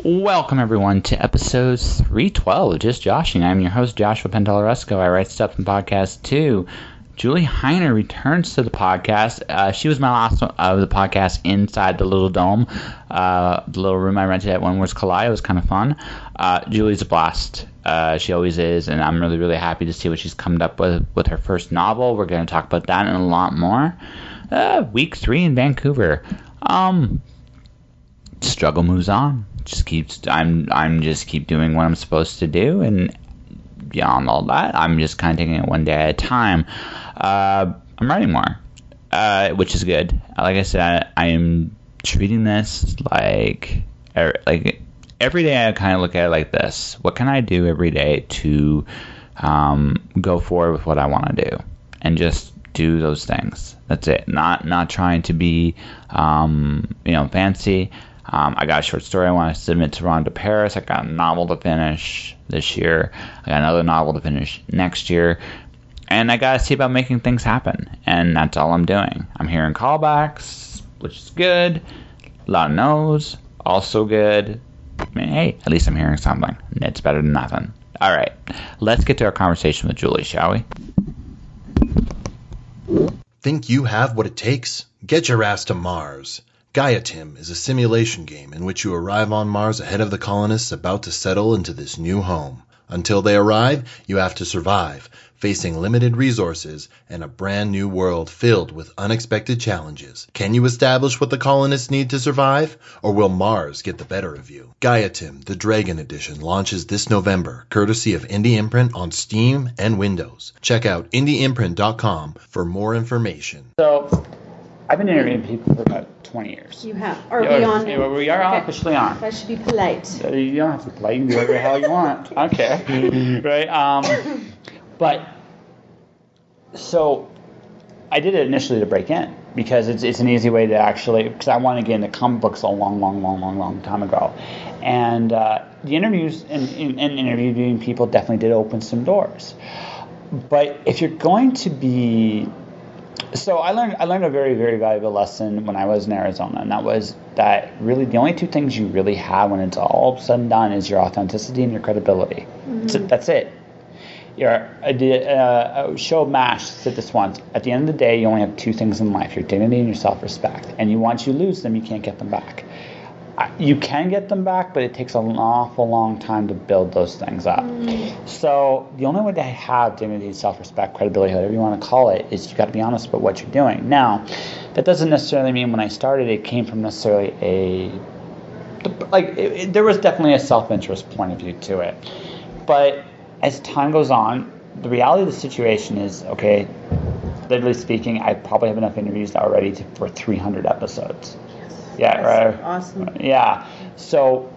Welcome, everyone, to episode 312 of Just Joshing. I'm your host, Joshua Penteleresco. I write stuff in podcast too. Julie Hiner returns to the podcast. She was my last of the podcast inside the little dome, the little room I rented at One Words Collide. It was kind of fun. Julie's a blast. She always is, and I'm really, really happy to see what she's come up with her first novel. We're going to talk about that and a lot more. Week 3 in Vancouver. Struggle moves on. I'm just keep doing what I'm supposed to do, and beyond all that, I'm just kind of taking it one day at a time. I'm writing more, which is good. Like I said, I am treating this like every day. I kind of look at it like this: what can I do every day to go forward with what I want to do, and just do those things. That's it. Not trying to be fancy. I got a short story I want to submit to Rhonda Paris. I got a novel to finish this year. I got another novel to finish next year. And I got to see about making things happen. And that's all I'm doing. I'm hearing callbacks, which is good. A lot of no's, also good. I mean, hey, at least I'm hearing something. It's better than nothing. All right, let's get to our conversation with Julie, shall we? Think you have what it takes? Get your ass to Mars. Gaiatim is a simulation game in which you arrive on Mars ahead of the colonists about to settle into this new home. Until they arrive, you have to survive, facing limited resources and a brand new world filled with unexpected challenges. Can you establish what the colonists need to survive, or will Mars get the better of you? Gaiatim, the Dragon Edition, launches this November, courtesy of Indie Imprint on Steam and Windows. Check out indieimprint.com for more information. So, I've been interviewing people for about 20 years. You have. Are we on? Yeah, we are officially on. I should be polite. You don't have to be polite. You can do whatever the hell you want. Okay. Right? But, so, I did it initially to break in. Because it's an easy way to actually, because I wanted to get into comic books a long time ago. And the interviews and interviewing people definitely did open some doors. But if you're going to be... So I learned a very, very valuable lesson when I was in Arizona, and that was that really the only two things you really have when it's all said and done is your authenticity and your credibility. Mm-hmm. That's it. A show MASH said this once. At the end of the day, you only have two things in life: your dignity and your self-respect. And once you lose them, you can't get them back. You can get them back, but it takes an awful long time to build those things up. So the only way to have dignity, self-respect, credibility, whatever you want to call it, is you got to be honest about what you're doing. Now, that doesn't necessarily mean when I started, it came from necessarily there was definitely a self-interest point of view to it. But as time goes on, the reality of the situation is, okay, literally speaking, I probably have enough interviews already for 300 episodes. Yeah, right. Awesome. Yeah. So,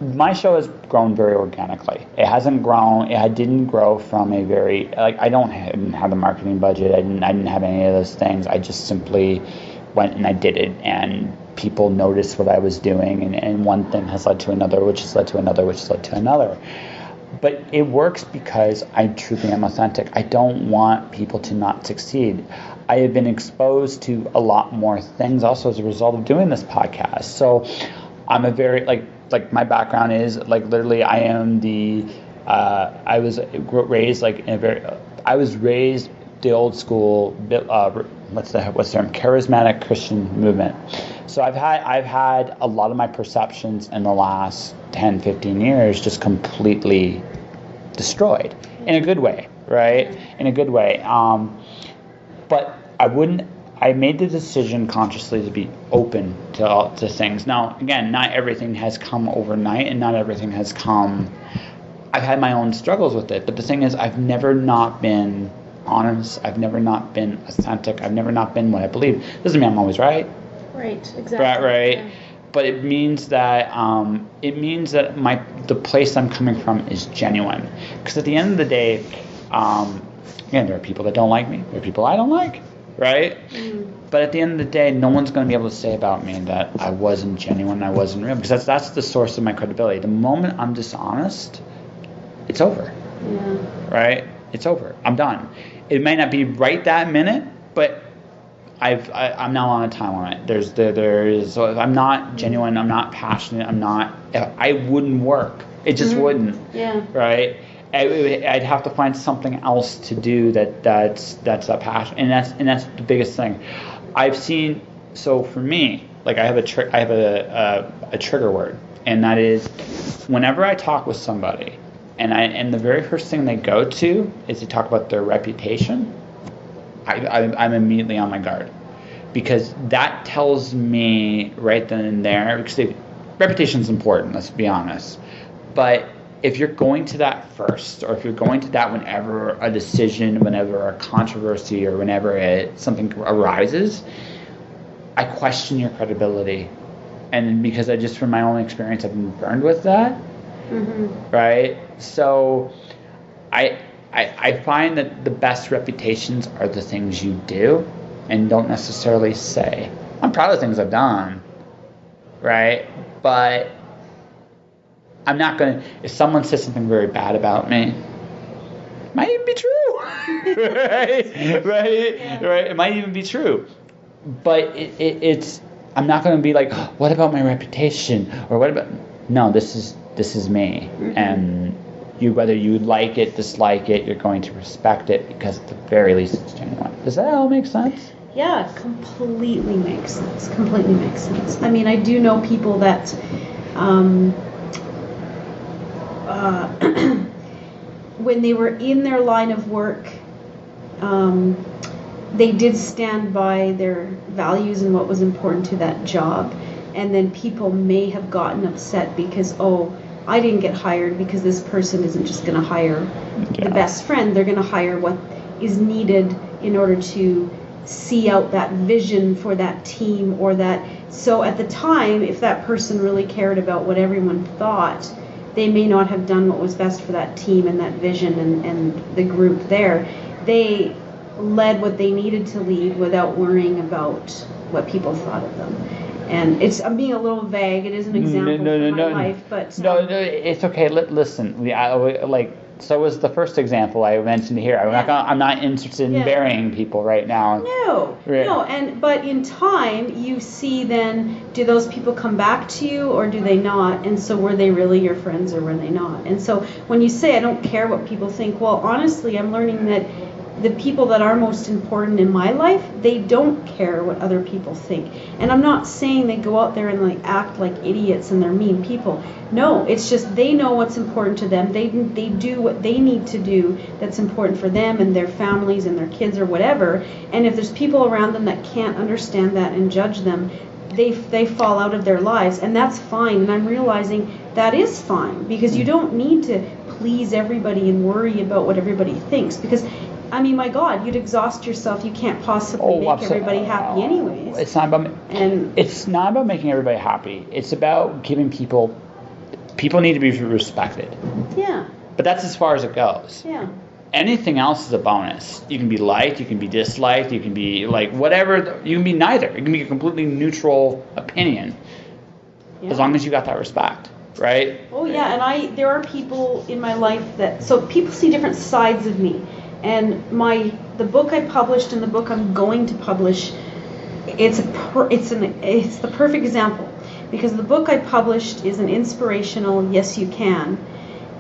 my show has grown very organically. It hasn't grown. It didn't grow from a very I didn't have the marketing budget. I didn't have any of those things. I just simply went and I did it, and people noticed what I was doing, and one thing has led to another, which has led to another, which has led to another. But it works because I truly am authentic. I don't want people to not succeed. I have been exposed to a lot more things also as a result of doing this podcast. So I'm a very, my background is, literally I am I was raised, the old school, what's the term, charismatic Christian movement. So I've had a lot of my perceptions in the last 10, 15 years just completely destroyed in a good way, right? In a good way. But I made the decision consciously to be open to things. Now, again, not everything has come overnight, and not everything has come... I've had my own struggles with it, but the thing is, I've never not been honest. I've never not been authentic. I've never not been what I believe. Doesn't mean I'm always right. Right, exactly. Right. Yeah. But it means that the place I'm coming from is genuine. Because at the end of the day, again, there are people that don't like me. There are people I don't like, right? But at the end of the day, no one's going to be able to say about me that I wasn't genuine, I wasn't real, because that's the source of my credibility. The moment I'm dishonest, it's over. Yeah. Right? It's over. I'm done. It may not be right that minute, but I'm not on a time limit. There's so if I'm not genuine, I'm not passionate, I wouldn't work. It just wouldn't. Yeah. Right. I'd have to find something else to do that's a passion, and that's the biggest thing. I've seen. So for me, like I have a trigger word, and that is whenever I talk with somebody, and the very first thing they go to is to talk about their reputation. I'm immediately on my guard, because that tells me right then and there, because reputation is important, let's be honest. But if you're going to that first, or if you're going to that whenever a decision, whenever a controversy, or whenever something arises, I question your credibility. And because from my own experience, I've been burned with that. Right? So I find that the best reputations are the things you do and don't necessarily say. I'm proud of the things I've done, right? But I'm not going to, if someone says something very bad about me, it might even be true. Right? It might even be true. But it's, I'm not going to be like, oh, what about my reputation? Or what about, no, this is me. And whether you like it, dislike it, you're going to respect it, because at the very least it's genuine. Does that all make sense? Yeah, completely makes sense. I mean, I do know people that when they were in their line of work, they did stand by their values and what was important to that job. And then people may have gotten upset because, I didn't get hired because this person isn't just going to hire the best friend. They're going to hire what is needed in order to see out that vision for that team, or that. So at the time, if that person really cared about what everyone thought, they may not have done what was best for that team and that vision and the group there. They led what they needed to lead without worrying about what people thought of them. And I'm being a little vague. It is an example from my life, but no, it's okay. Listen, so was the first example I mentioned here. I'm not interested in burying people right now. No. But in time, you see then, do those people come back to you or do they not? And so were they really your friends or were they not? And so when you say I don't care what people think, well, honestly, I'm learning that the people that are most important in my life, they don't care what other people think. And I'm not saying they go out there and act like idiots and they're mean people. No, it's just they know what's important to them. They do what they need to do that's important for them and their families and their kids or whatever. And if there's people around them that can't understand that and judge them, they fall out of their lives, and that's fine. And I'm realizing that is fine, because you don't need to please everybody and worry about what everybody thinks, because I mean, my God, you'd exhaust yourself. You can't possibly make everybody happy anyways. It's not about making everybody happy. It's about giving people need to be respected. Yeah. But that's as far as it goes. Yeah. Anything else is a bonus. You can be liked, you can be disliked, you can be whatever. You can be neither. It can be a completely neutral opinion, as long as you got that respect, right? Oh yeah, and there are people in my life so people see different sides of me. And the book I published and the book I'm going to publish, it's the perfect example, because the book I published is an inspirational, yes you can,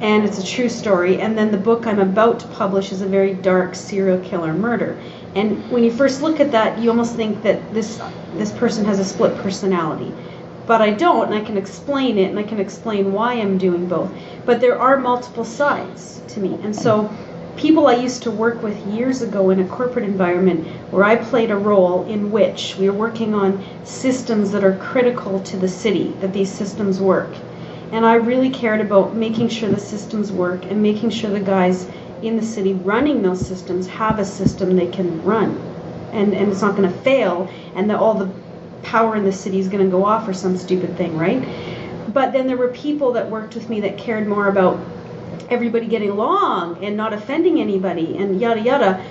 and it's a true story. And then the book I'm about to publish is a very dark serial killer murder. And when you first look at that, you almost think that this person has a split personality. But I don't, and I can explain it, and I can explain why I'm doing both. But there are multiple sides to me. And so people I used to work with years ago in a corporate environment where I played a role in which we were working on systems that are critical to the city, that these systems work. And I really cared about making sure the systems work and making sure the guys in the city running those systems have a system they can run. And it's not going to fail, and all the power in the city is going to go off or some stupid thing, right? But then there were people that worked with me that cared more about everybody getting along and not offending anybody and yada yada.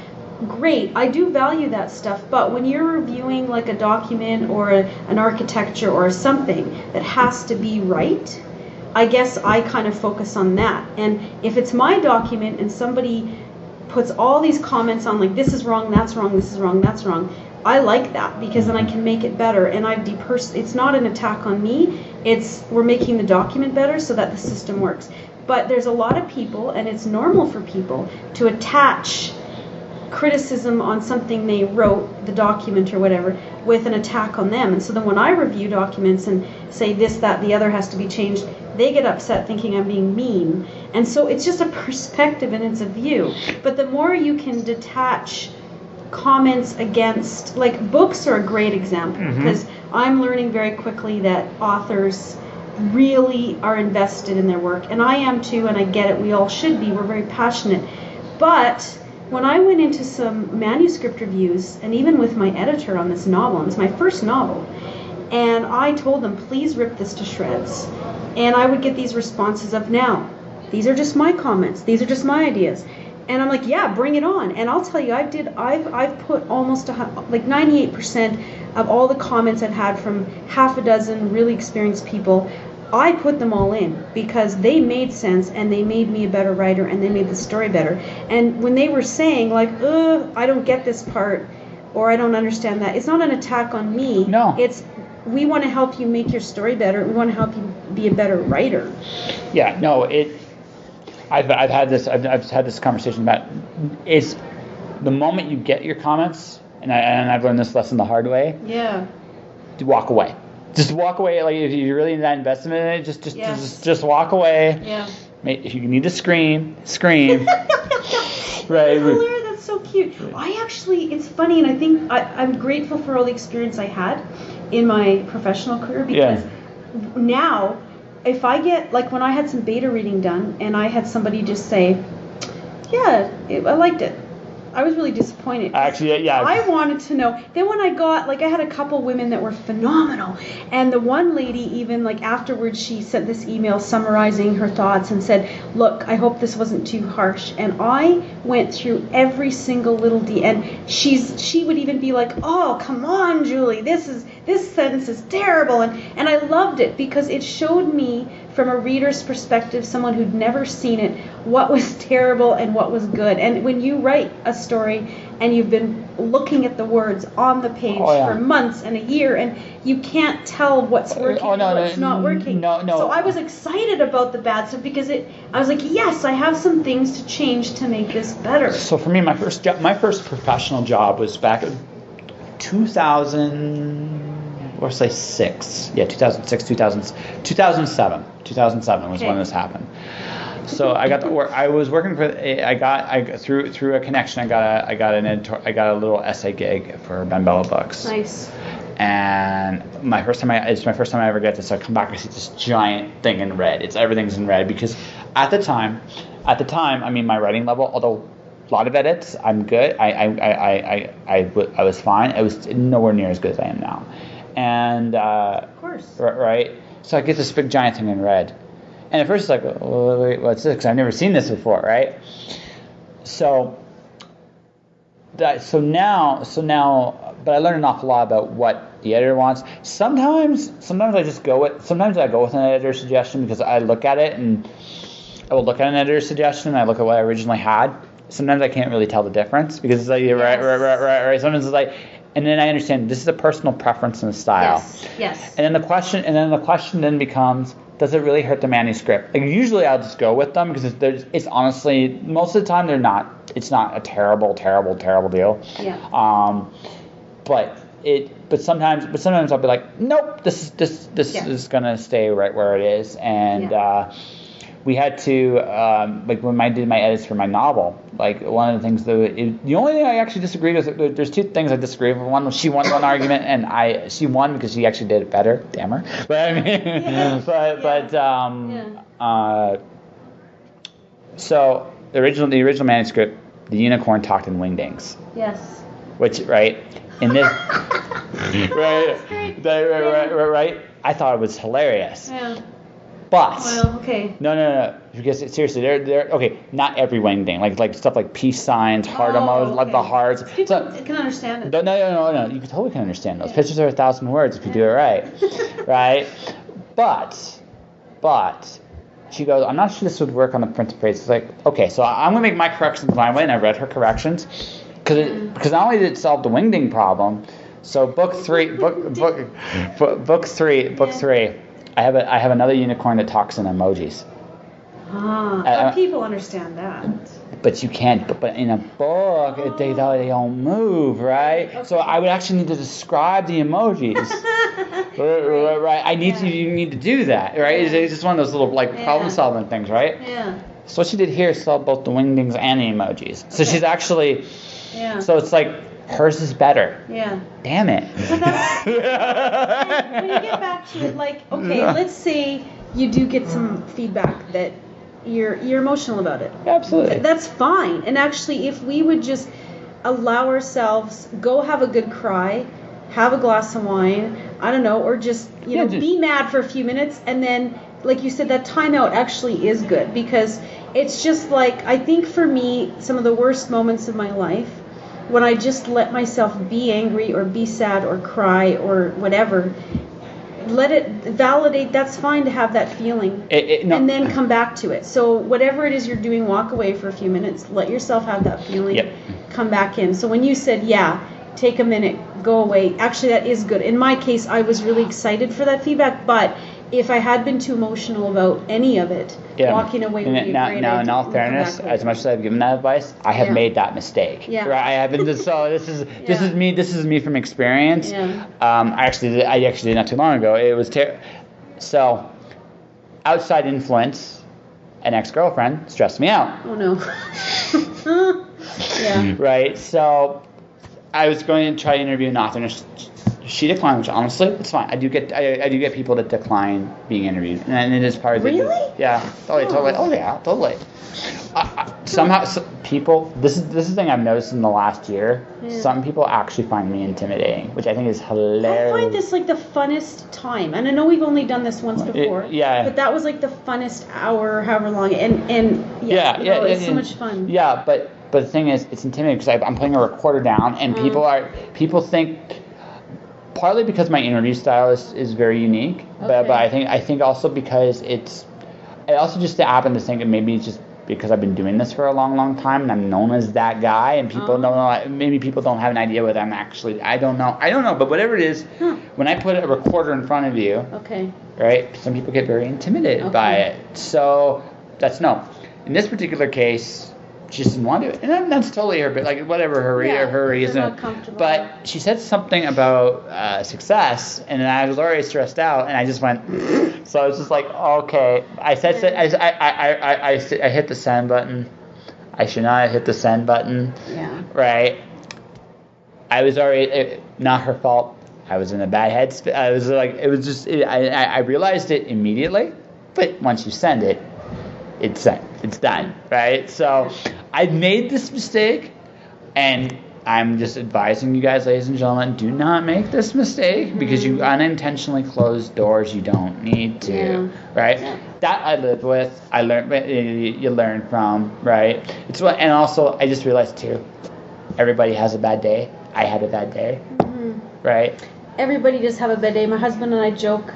Great, I do value that stuff, but when you're reviewing a document or an architecture or something that has to be right, I guess I kind of focus on that. And if it's my document and somebody puts all these comments on this is wrong, that's wrong, this is wrong, that's wrong, I like that because then I can make it better, and it's not an attack on me, we're making the document better so that the system works. But there's a lot of people, and it's normal for people to attach criticism on something they wrote, the document or whatever, with an attack on them. And so then when I review documents and say this, that, the other has to be changed, they get upset thinking I'm being mean. And so it's just a perspective and it's a view. But the more you can detach comments against, like books are a great example, because I'm learning very quickly that authors really are invested in their work, and I am too, and I get it, we all should be, we're very passionate. But when I went into some manuscript reviews, and even with my editor on this novel, and it's my first novel, and I told them, please rip this to shreds, and I would get these responses of, now, these are just my comments, these are just my ideas. And I'm like, yeah, bring it on. And I'll tell you, I've put almost like 98% of all the comments I've had from half a dozen really experienced people. I put them all in because they made sense and they made me a better writer and they made the story better. And when they were saying like, I don't get this part or I don't understand that, it's not an attack on me. No. It's, we want to help you make your story better. We want to help you be a better writer. Yeah, no, I've had this conversation about is the moment you get your comments, and I've learned this lesson the hard way. Yeah. To walk away. Just walk away. Like if you're really that invested in it, just walk away. Yeah. If you need to scream. Right. Hilarious. That's so cute. I actually, it's funny, and I think I'm grateful for all the experience I had in my professional career because now. If I get, like when I had some beta reading done and I had somebody just say, I liked it. I was really disappointed. Actually, yeah. I wanted to know. Then when I got, like I had a couple women that were phenomenal. And the one lady even, like afterwards, she sent this email summarizing her thoughts and said, look, I hope this wasn't too harsh. And I went through every single little and she would even be like, oh, come on, Julie, this sentence is terrible. And I loved it because it showed me from a reader's perspective, someone who'd never seen it, what was terrible and what was good. And when you write a story and you've been looking at the words on the page for months and a year and you can't tell what's working and what's not working. No. So I was excited about the bad stuff because I was like, yes, I have some things to change to make this better. So for me, my first professional job was back in 2006. Yeah, 2006, 2007. 2007 was when this happened. So I got to work. I was working for. Through a connection. I got a little essay gig for Ben Bella Books. Nice. And it's my first time I ever get this. So I come back and see this giant thing in red. Everything's in red because at the time, I mean my writing level, although a lot of edits, I'm good. I was fine. I was nowhere near as good as I am now. And of course, right. So I get this big giant thing in red, and at first it's like, oh, wait, what's this? Because I've never seen this before, right? So now, but I learned an awful lot about what the editor wants. Sometimes I just go with. Sometimes I go with an editor's suggestion because I look at it and I will look at an editor's suggestion and I look at what I originally had. Sometimes I can't really tell the difference because it's like right. Sometimes it's like. And then I understand this is a personal preference and style. Yes. And then the question then becomes, does it really hurt the manuscript? Like usually I'll just go with them because it's honestly most of the time it's not a terrible deal. Yeah. But sometimes I'll be like, nope, this is gonna stay right where it is. And we had to like when I did my edits for my novel. Like one of the things the only thing I actually disagreed with. There's two things I disagreed with. One was she won one argument, and she won because she actually did it better. Damn her. But I mean, so the original manuscript, the unicorn talked in wingdings. Yes. Which in this right. I thought it was hilarious. Yeah. But okay. No. Because seriously, they're okay. Not every wingding, like stuff like peace signs, heart emojis, like the hearts. People can understand it. No. You totally can understand those. Pictures are 1,000 words if you do it right, right? But she goes, I'm not sure this would work on the printed page. It's like, okay, so I'm gonna make my corrections my way, and I read her corrections because not only did it solve the wingding problem, So book three. I have another unicorn that talks in emojis. But people understand that. But you can't. But in a book, they don't move, right? Okay. So I would actually need to describe the emojis, right? You need to do that, right? It's just one of those little problem-solving things, right? Yeah. So what she did here is saw both the wingdings and the emojis. So she's actually. Yeah. So it's like hers is better. Yeah. Damn it. But that's, when you get back to it, let's say you do get some feedback that you're emotional about it. Absolutely. That's fine. And actually, if we would just allow ourselves, go have a good cry, have a glass of wine, I don't know, or just be mad for a few minutes, and then, like you said, that timeout actually is good, because it's just like, I think for me, some of the worst moments of my life, when I just let myself be angry or be sad or cry or whatever, let it validate. That's fine to have that feeling, and then come back to it. So whatever it is you're doing, walk away for a few minutes, let yourself have that feeling, come back in. So when you said, take a minute, go away, actually that is good. In my case, I was really excited for that feedback, but if I had been too emotional about any of it, walking away would be a great idea. Now, in all fairness, as much as I've given that advice, I have made that mistake. Yeah. Right? I haven't. So this is me. This is me from experience. Yeah. I actually did not too long ago. It was so outside influence, an ex-girlfriend stressed me out. Oh no. Yeah. Right. So I was going to try to interview an author. She declined, which honestly, it's fine. I do get people that decline being interviewed, and it is part of it. Really? Yeah, totally. Oh yeah, totally. Somehow, people. This is the thing I've noticed in the last year. Yeah. Some people actually find me intimidating, which I think is hilarious. I find this like the funnest time, and I know we've only done this once before. But that was like the funnest hour, however long, and it's so much fun. Yeah, but the thing is, it's intimidating because I'm putting a recorder down, and people think. Partly because my interview style is very unique, but I think also because I also just happen to think that maybe it's just because I've been doing this for a long, long time and I'm known as that guy, and people don't know. Maybe people don't have an idea what I'm actually. I don't know. But whatever it is, when I put a recorder in front of you, right? Some people get very intimidated by it. So that's no. In this particular case. She just didn't want to do it, and that's totally her. But whatever her reason. But she said something about success, and I was already stressed out, and I just went. So I was just like, okay. I said, I hit the send button. I should not have hit the send button. Yeah. Right. I was already not her fault. I was in a bad headspace. I was like, it was just. I realized it immediately, but once you send it, it's sent. It's done, right? So I made this mistake, and I'm just advising you guys, ladies and gentlemen, do not make this mistake because you unintentionally close doors you don't need to, right? Yeah. That I lived with. I learned. You learn from, right? And also I just realized too, everybody has a bad day. I had a bad day, right? Everybody does have a bad day. My husband and I joke.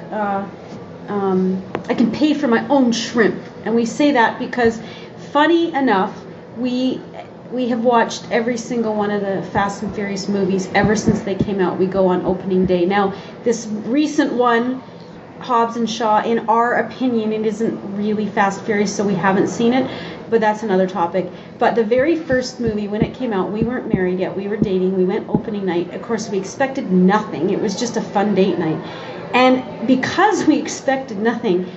I can pay for my own shrimp, and we say that because, funny enough, we have watched every single one of the Fast and Furious movies ever since they came out. We go on opening day. Now, this recent one, Hobbs and Shaw, in our opinion, it isn't really Fast and Furious, so we haven't seen it, but that's another topic. But the very first movie, when it came out, we weren't married yet. We were dating. We went opening night. Of course, we expected nothing. It was just a fun date night. And because we expected nothing,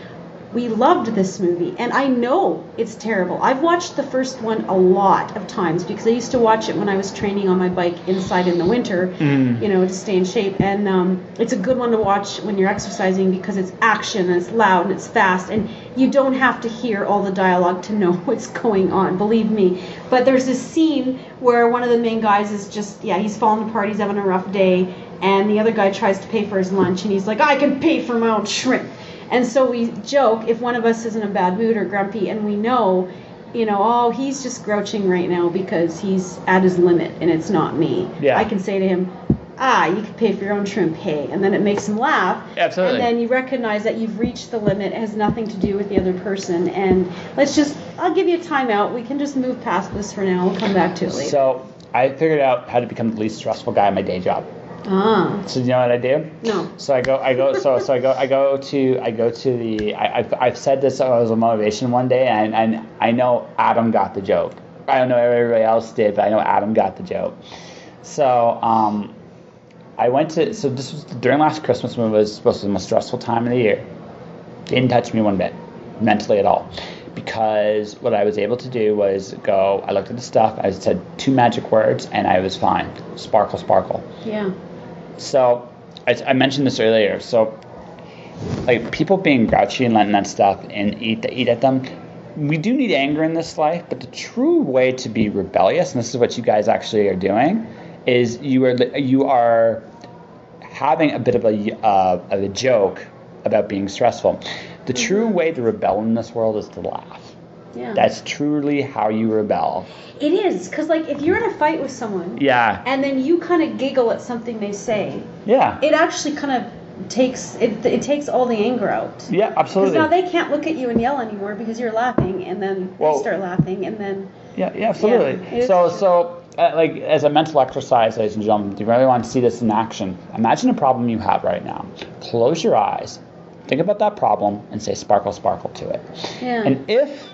we loved this movie. And I know it's terrible. I've watched the first one a lot of times because I used to watch it when I was training on my bike inside in the winter, to stay in shape. And it's a good one to watch when you're exercising because it's action and it's loud and it's fast. And you don't have to hear all the dialogue to know what's going on, believe me. But there's this scene where one of the main guys is just, he's falling apart. He's having a rough day. And the other guy tries to pay for his lunch, and he's like, I can pay for my own shrimp. And so we joke, if one of us is in a bad mood or grumpy, and we know, he's just grouching right now because he's at his limit, and it's not me. Yeah. I can say to him, you can pay for your own shrimp, hey. And then it makes him laugh. Absolutely. And then you recognize that you've reached the limit. It has nothing to do with the other person. And I'll give you a timeout. We can just move past this for now. We'll come back to it later. So I figured out how to become the least stressful guy in my day job. So you know what I do? No. So I go to the. I've said this as a motivation one day, and I know Adam got the joke. I don't know if everybody else did, but I know Adam got the joke. So I went to. So this was during last Christmas, when it was supposed to be the most stressful time of the year. Didn't touch me one bit, mentally at all. Because what I was able to do was go, I looked at the stuff, I said 2 magic words, and I was fine. Sparkle, sparkle. Yeah. So, I mentioned this earlier. So, like, people being grouchy and letting that stuff and eat at them, we do need anger in this life, but the true way to be rebellious, and this is what you guys actually are doing, is you are having a bit of a joke about being stressful. The true way to rebel in this world is to laugh. Yeah. That's truly how you rebel. It is, because like if you're in a fight with someone, Yeah. and then you kind of giggle at something they say, Yeah. it actually kind of takes all the anger out. Yeah, absolutely. Because now they can't look at you and yell anymore because you're laughing, and then they start laughing, and then. Yeah, absolutely. Yeah, so like as a mental exercise, ladies and gentlemen, if you really want to see this in action, imagine a problem you have right now. Close your eyes, think about that problem, and say sparkle, sparkle to it. Yeah. And if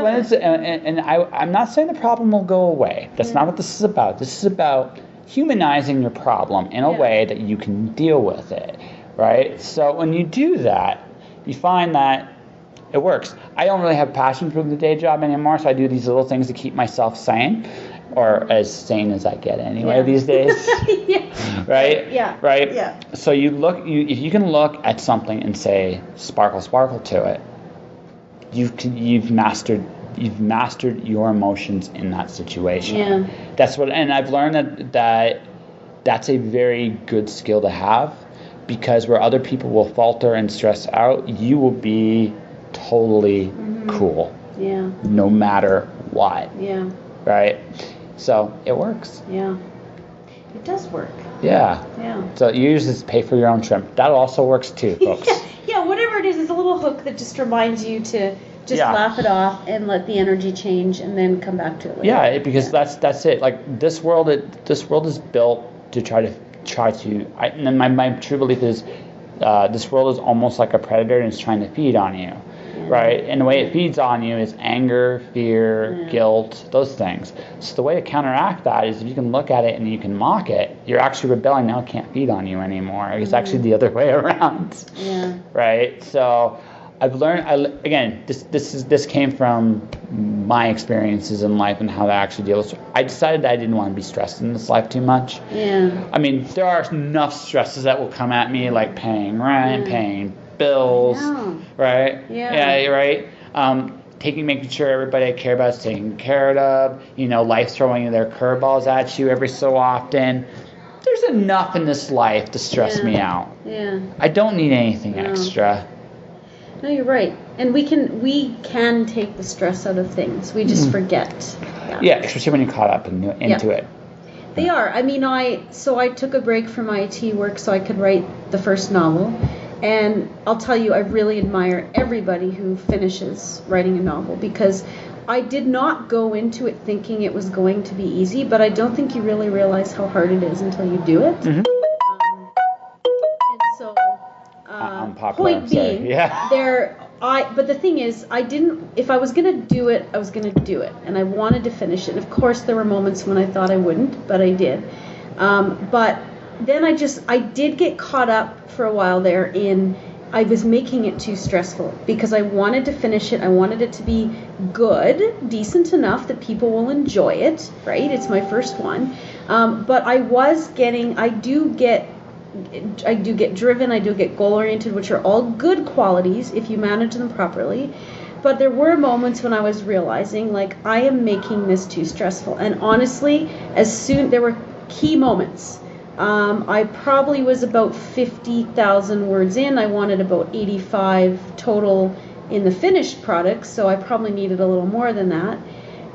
when it's I'm not saying the problem will go away. That's not what this is about. This is about humanizing your problem in a way that you can deal with it, right? So when you do that, you find that it works. I don't really have passion for the day job anymore, so I do these little things to keep myself sane, or as sane as I get anyway these days. Right? Yeah. Right? Yeah. So if you can look at something and say sparkle, sparkle to it, you've mastered your emotions in that situation. Yeah. That's what, and I've learned that's a very good skill to have, because where other people will falter and stress out, you will be totally cool. Yeah. No matter what. Yeah. Right? So it works. Yeah. It does work. Yeah. Yeah. So you just pay for your own shrimp. That also works too, folks. Yeah, whatever it is, it's a little hook that just reminds you to just laugh it off and let the energy change, and then come back to it later. Yeah, because that's it. Like this world is built to try to. And my true belief is, this world is almost like a predator and it's trying to feed on you, right? And the way it feeds on you is anger, fear, guilt, those things. So the way to counteract that is if you can look at it and you can mock it, you're actually rebelling. Now it can't feed on you anymore. It's actually the other way around. Yeah. Right. So I've learned. Again, this came from my experiences in life and how to actually deal with. I decided that I didn't want to be stressed in this life too much. Yeah. I mean, there are enough stresses that will come at me, like paying rent, paying bills, right? Yeah. Right. Making sure everybody I care about is taken care of. Life throwing their curveballs at you every so often. There's enough in this life to stress me out. Yeah. I don't need anything extra. No, you're right. And we can take the stress out of things. We just forget. Yeah, especially when you're caught up into it. They are. I mean, I took a break from IT work so I could write the first novel. And I'll tell you, I really admire everybody who finishes writing a novel, because I did not go into it thinking it was going to be easy, but I don't think you really realize how hard it is until you do it. Mm-hmm. And so, unpopular, point being, but the thing is, if I was going to do it, I was going to do it. And I wanted to finish it. And of course, there were moments when I thought I wouldn't, but I did. But then I did get caught up for a while there I was making it too stressful, because I wanted to finish it. I wanted it to be good, decent enough that people will enjoy it, right? It's my first one. But I do get driven, I do get goal-oriented, which are all good qualities if you manage them properly. But there were moments when I was realizing, like, I am making this too stressful. And honestly, there were key moments. I probably was about 50,000 words in. I wanted about 85 total in the finished product, so I probably needed a little more than that.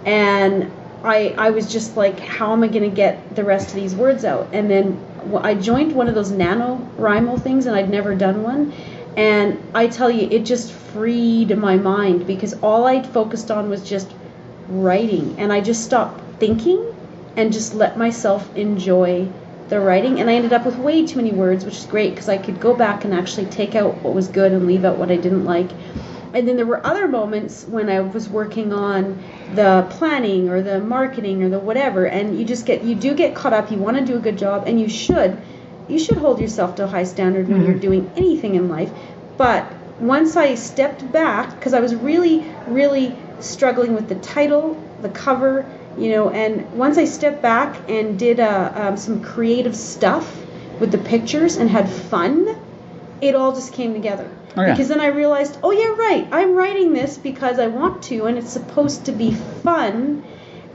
And I was just like, how am I going to get the rest of these words out? And then I joined one of those NaNoWriMo things, and I'd never done one. And I tell you, it just freed my mind, because all I focused on was just writing. And I just stopped thinking and just let myself enjoy the writing, and I ended up with way too many words, which is great because I could go back and actually take out what was good and leave out what I didn't like. And then there were other moments when I was working on the planning or the marketing or the whatever, and you do get caught up. You want to do a good job, and you should hold yourself to a high standard when you're doing anything in life. But once I stepped back, because I was really, really struggling with the title, the cover, and once I stepped back and did some creative stuff with the pictures and had fun, it all just came together. Oh, yeah. Because then I realized, oh yeah, right, I'm writing this because I want to, and it's supposed to be fun.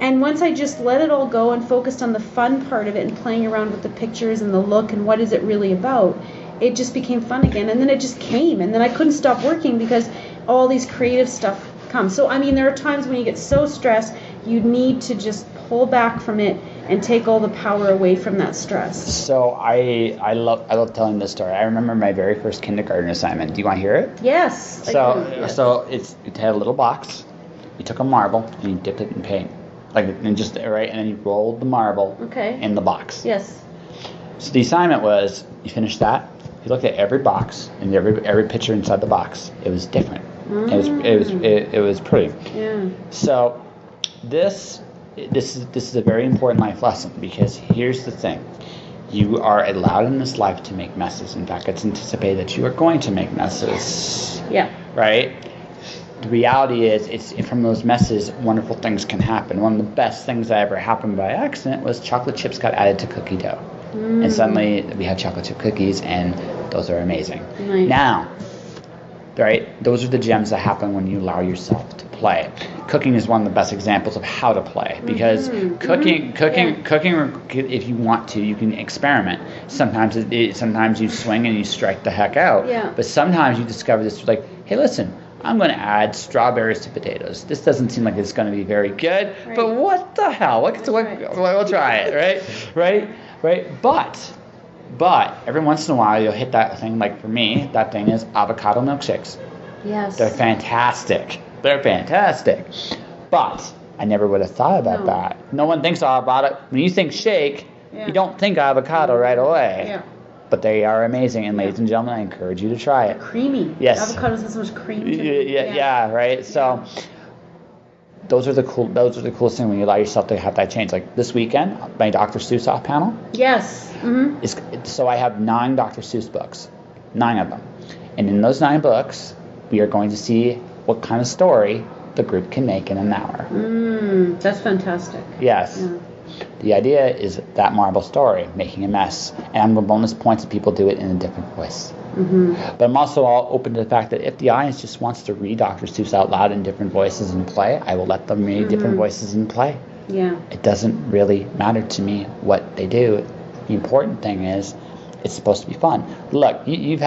And once I just let it all go and focused on the fun part of it and playing around with the pictures and the look and what is it really about, it just became fun again. And then it just came, and then I couldn't stop working because all these creative stuff comes. So I mean, there are times when you get so stressed, you need to just pull back from it and take all the power away from that stress. So I love telling this story. I remember my very first kindergarten assignment. Do you want to hear it? Yes. So it had a little box. You took a marble and you dipped it in paint, and then you rolled the marble in the box. Yes. So the assignment was you finish that. You looked at every box and every picture inside the box. It was different. It was pretty. Yeah. So this is a very important life lesson, because here's the thing. You are allowed in this life to make messes. In fact, it's anticipated that you are going to make messes. Yeah. Right? The reality is, it's from those messes, wonderful things can happen. One of the best things that ever happened by accident was chocolate chips got added to cookie dough. And suddenly we have chocolate chip cookies, and those are amazing. Nice. Now, right, those are the gems that happen when you allow yourself to play. Cooking is one of the best examples of how to play, because cooking, if you want to, you can experiment. Sometimes sometimes you swing and you strike the heck out. Yeah. But sometimes you discover this, like, hey, listen, I'm going to add strawberries to potatoes. This doesn't seem like it's going to be very good, but what the hell? We'll try it, right? But every once in a while you'll hit that thing. Like for me, that thing is avocado milkshakes. Yes. They're fantastic. But I never would have thought about that. No one thinks about it. When you think shake, you don't think avocado right away. Yeah. But they are amazing, and ladies and gentlemen, I encourage you to try it. Creamy. Yes. Avocados have so much cream. Yeah, right. So those are the coolest things when you allow yourself to have that change. Like this weekend, my Dr. Seuss off panel. Yes. So I have 9 Dr. Seuss books, 9 of them, and in those 9 books, we are going to see what kind of story the group can make in an hour. That's fantastic. Yes. Yeah. The idea is that marble story, making a mess. And I'm going to bonus points if people do it in a different voice. But I'm also all open to the fact that if the audience just wants to read Dr. Seuss out loud in different voices and play, I will let them read different voices and play. Yeah. It doesn't really matter to me what they do. The important thing is it's supposed to be fun. Look, you've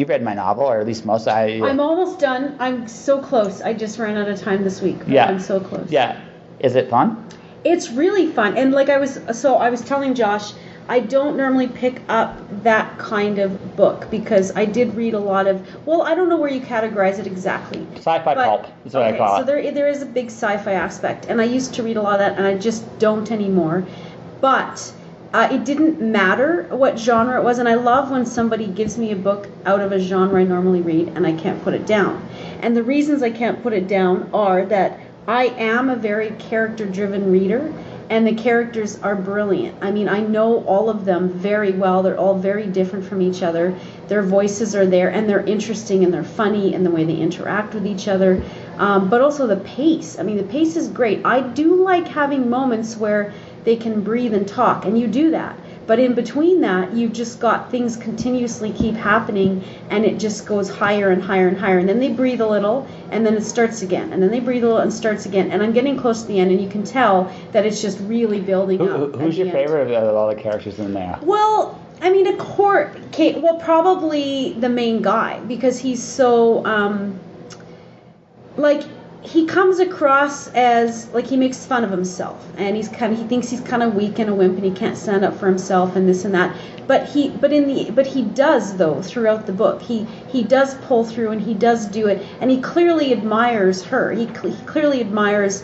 read my novel, or at least most. I'm almost done. I'm so close. I just ran out of time this week. Yeah. I'm so close. Yeah. Is it fun? It's really fun. And like I was telling Josh, I don't normally pick up that kind of book because I did read a lot of, I don't know where you categorize it exactly. Sci-fi pulp is what I call it. So there is a big sci-fi aspect. And I used to read a lot of that, and I just don't anymore. But it didn't matter what genre it was. And I love when somebody gives me a book out of a genre I normally read and I can't put it down. And the reasons I can't put it down are that I am a very character-driven reader, and the characters are brilliant. I mean, I know all of them very well. They're all very different from each other. Their voices are there, and they're interesting, and they're funny, and the way they interact with each other. But also the pace. I mean, the pace is great. I do like having moments where they can breathe and talk, and you do that. But in between that, you've just got things continuously keep happening, and it just goes higher and higher and higher. And then they breathe a little, and then it starts again. And then they breathe a little and starts again. And I'm getting close to the end, and you can tell that it's just really building up. Who's your favorite of all the characters in there? Well, I mean, probably the main guy, because he's so, he comes across as like he makes fun of himself, and he thinks he's kind of weak and a wimp, and he can't stand up for himself and this and that. But he does, though, throughout the book. He does pull through, and he does do it, and he clearly admires her. He clearly admires,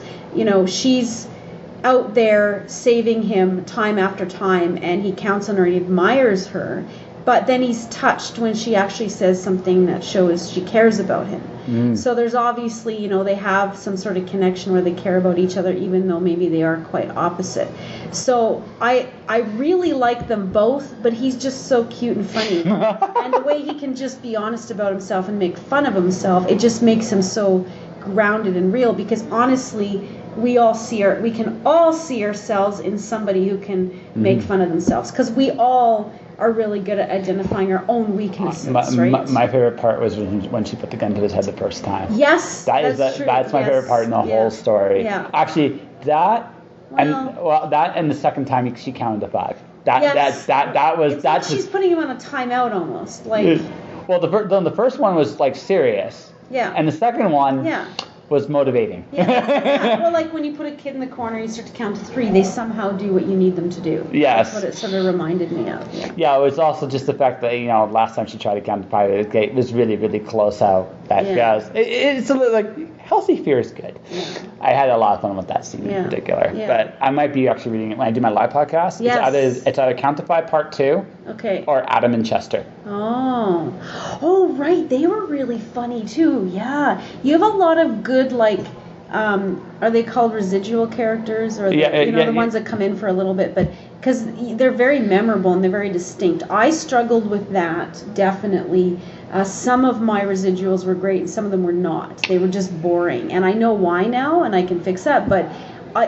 out there saving him time after time, and he counts on her and he admires her. But then he's touched when she actually says something that shows she cares about him. So there's obviously, you know, they have some sort of connection where they care about each other, even though maybe they are quite opposite. So I really like them both, but he's just so cute and funny. And the way he can just be honest about himself and make fun of himself, it just makes him so grounded and real, because honestly, we can all see ourselves in somebody who can make fun of themselves, because we all are really good at identifying our own weaknesses, right? My favorite part was when she put the gun to his head the first time. Yes, that's true. That's my favorite part in the whole story. Yeah. Actually, that and the second time she counted to 5. That was like she's putting him on a timeout almost, like. Well, the first one was like serious. Yeah. And the second one. Yeah. Was motivating. Yeah. Well, like when you put a kid in the corner, you start to count to 3. They somehow do what you need them to do. Yes. That's what it sort of reminded me of. Yeah. It was also just the fact that, you know, last time she tried to count to 5, it was really, really close out. It's a little like healthy fear is good. Yeah. I had a lot of fun with that scene in particular. Yeah. But I might be actually reading it when I do my live podcast. Yes. It's either Count to 5 Part 2. Okay. Or Adam and Chester. Oh, right. They were really funny too. Yeah. You have a lot of good, like, are they called residual characters, or the ones that come in for a little bit, but because they're very memorable and they're very distinct. I struggled with that, definitely. Some of my residuals were great and some of them were not. They were just boring, and I know why now, and I can fix that, but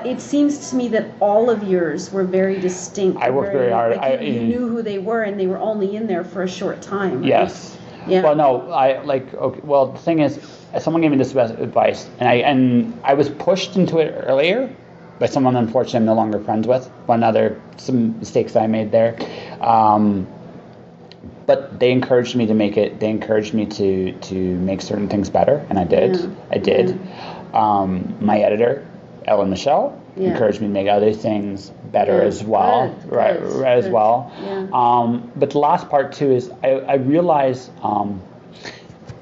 it seems to me that all of yours were very distinct. I worked very hard. Like you knew who they were, and they were only in there for a short time. Right? Yes. Yeah. Well, no, the thing is, someone gave me this advice, and I was pushed into it earlier by someone, unfortunately, I'm no longer friends with. Some mistakes that I made there. But they encouraged me to make it. They encouraged me to make certain things better, and I did. Yeah. I did. Yeah. My editor, Ellen Michelle, encouraged me to make other things better as well. Good. Well. Yeah. But the last part too is I realized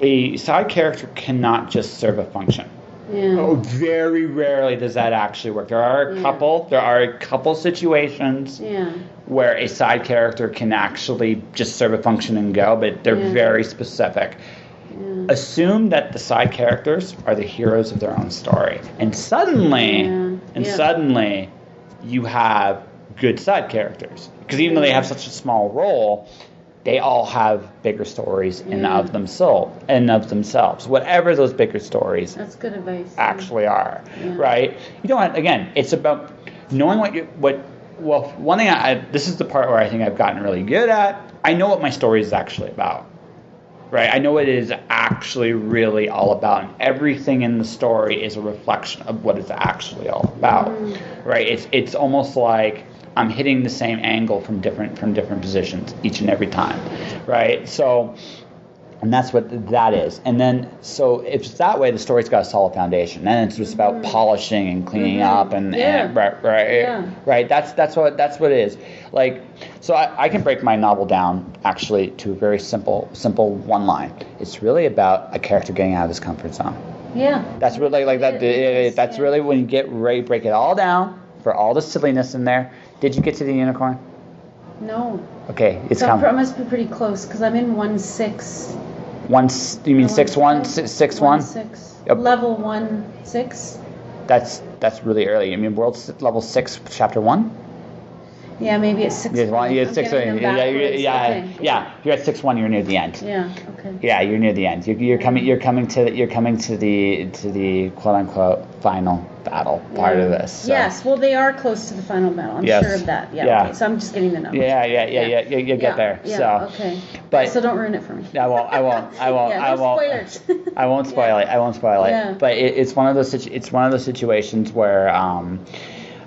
a side character cannot just serve a function. Yeah. Oh, very rarely does that actually work. There are a couple situations where a side character can actually just serve a function and go, but they're very specific. Yeah. Assume that the side characters are the heroes of their own story, and suddenly you have good side characters, because even though they have such a small role, they all have bigger stories in of themselves, whatever those bigger stories. That's good advice. Actually are, right? You don't. Again, it's about knowing one thing. This is the part where I think I've gotten really good at. I know what my story is actually about, right? I know what it is actually really all about, and everything in the story is a reflection of what it's actually all about, right? It's almost like I'm hitting the same angle from different positions each and every time, right? So, and that's what that is. And then, so if it's that way, the story's got a solid foundation. Then it's just about polishing and cleaning up and right. That's what it is. Like, so I can break my novel down actually to a very simple one line. It's really about a character getting out of his comfort zone. Yeah. That's really like that. That's really when you get ready, break it all down for all the silliness in there. Did you get to the unicorn? No. Okay, it's coming. I must be pretty close because I'm in 1-6. You mean 6-1? 6-1? 6. Yep. Level 1-6. That's really early. I mean, world level 6, chapter 1. Yeah, maybe it's 6. Yeah, 6. Yeah. You're at 6-1. You're near the end. Yeah. Okay. Yeah, you're near the end. You're coming to the quote unquote final battle part of this. So. Yes. Well, they are close to the final battle. I'm sure of that. Yeah. Okay. So I'm just getting the numbers. Yeah. You'll get there. Yeah. So. Okay. But so don't ruin it for me. I won't. Spoilers. I won't spoil it. I won't spoil it. Yeah. But it's one of those situations where.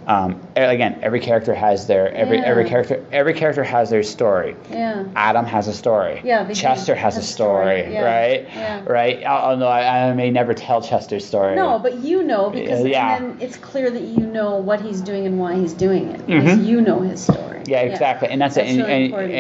Again, every character has their every character has their story. Yeah. Adam has a story. Yeah. Chester has a story, right? Yeah. Right. Although I may never tell Chester's story. No, but you know because and then it's clear that you know what he's doing and why he's doing it because you know his story. Yeah, exactly, and that's it. Really important.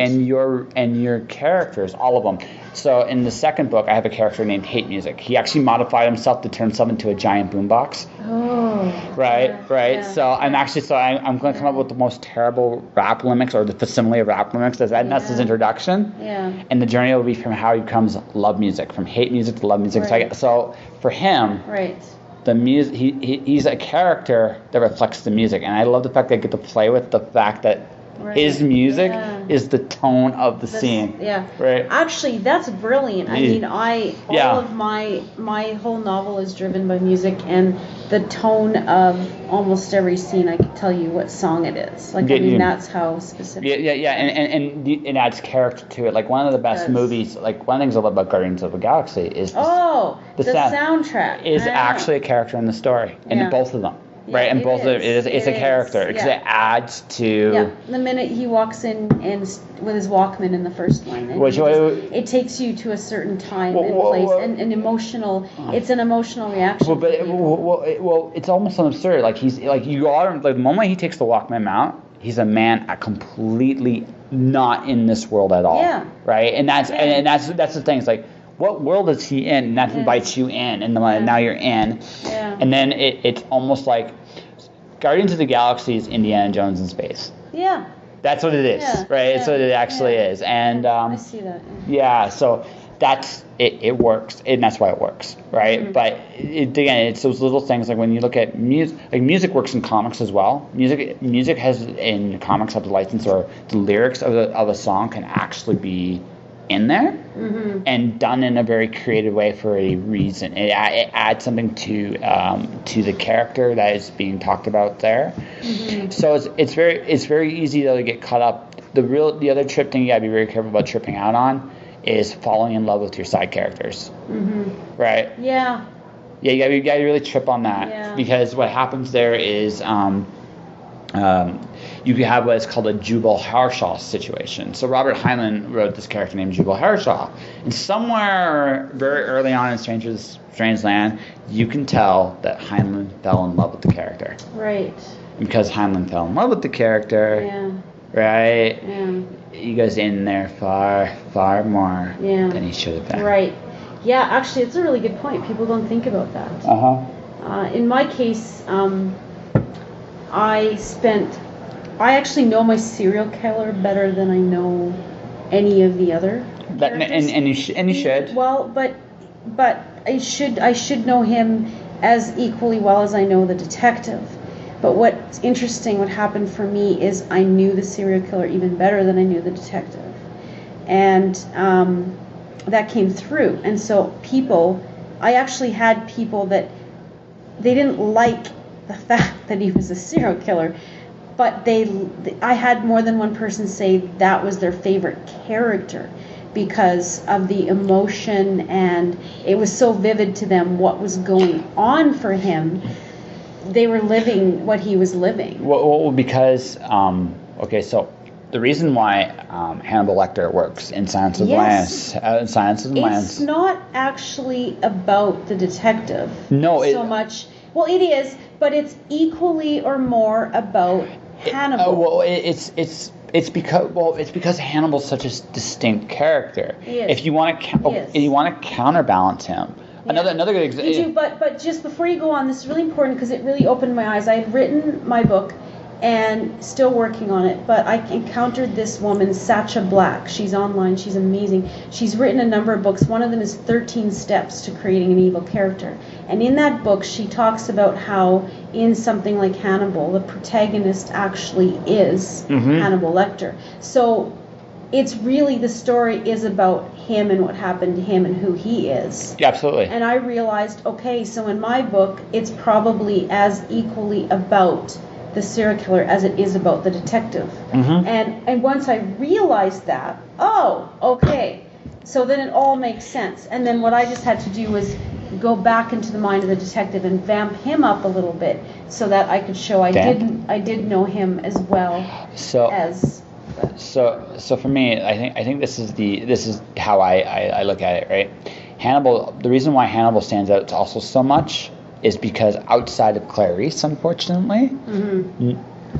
And your characters, all of them. So in the second book, I have a character named Hate Music. He actually modified himself to turn himself into a giant boombox. Oh. Right. Yeah, So I'm going to come up with the most terrible rap lyrics or the facsimile of rap lyrics. That's his introduction. Yeah. And the journey will be from how he becomes love music, from hate music to love music. Right. So for him, Right. the music, he's a character that reflects the music, and I love the fact that I get to play with the fact that his music is the tone of the scene. Yeah. Right. Actually, that's brilliant. I mean, all of my whole novel is driven by music and the tone of almost every scene. I can tell you what song it is. Like, I mean, that's how specific. Yeah. And it adds character to it. Like, one of the best movies, like, one of the things I love about Guardians of the Galaxy is the soundtrack is actually a character in the story, in both of them. Right, and both of it is a character because it adds to. Yeah, the minute he walks in and with his Walkman in the first one, and it takes you to a certain time and place, and an emotional. It's an emotional reaction. Well, it's almost absurd. Like the moment he takes the Walkman out, he's a man completely not in this world at all. Yeah. Right, and that's the thing. It's like, what world is he in? And that invites you in, and now you're in. Yeah. And then it's almost like Guardians of the Galaxy is Indiana Jones in space. Yeah. That's what it is, right? It's what it actually is. And I see that. Yeah, so that's it. It works, and that's why it works, right? Mm-hmm. But again, it's those little things like when you look at music. Like, music works in comics as well. Music has in comics have the license, or the lyrics of a song can actually be in there and done in a very creative way for a reason. It adds something to the character that is being talked about there. So it's very easy though to get caught up. The other trip thing you gotta be very careful about tripping out on is falling in love with your side characters. Right? Yeah. Yeah, you gotta really trip on that because what happens there is you can have what is called a Jubal Harshaw situation. So Robert Heinlein wrote this character named Jubal Harshaw. And somewhere very early on in Strange Land, you can tell that Heinlein fell in love with the character. Right. And because Heinlein fell in love with the character, right, he goes in there far, far more than he should have been. Right. Yeah, actually, it's a really good point. People don't think about that. In my case, I actually know my serial killer better than I know any of the other characters. And you should. Well, but I should know him as equally well as I know the detective. But what's interesting, what happened for me is I knew the serial killer even better than I knew the detective, and that came through. And so I actually had people that they didn't like the fact that he was a serial killer, but I had more than one person say that was their favorite character because of the emotion, and it was so vivid to them what was going on for him. They were living what he was living. Well, because so the reason why Hannibal Lecter works in Silence of the Lambs, it's not actually about the detective much. Well, it is, but it's equally or more about Hannibal. It's because Hannibal's such a distinct character. If you want to counterbalance him. Another good example. You do, but just before you go on, this is really important because it really opened my eyes. I had written my book and still working on it, but I encountered this woman, Sacha Black. She's online. She's amazing. She's written a number of books. One of them is 13 Steps to Creating an Evil Character. And in that book, she talks about how in something like Hannibal, the protagonist actually is Hannibal Lecter. So it's really, the story is about him and what happened to him and who he is. Yeah, absolutely. And I realized, okay, so in my book, it's probably as equally about the serial killer as it is about the detective. And once I realized that, okay, so then it all makes sense. And then what I just had to do was go back into the mind of the detective and vamp him up a little bit so that I could show I did know him as well as. So for me, I think this is how I look at it, right? Hannibal. The reason why Hannibal stands out also so much is because outside of Clarice, unfortunately,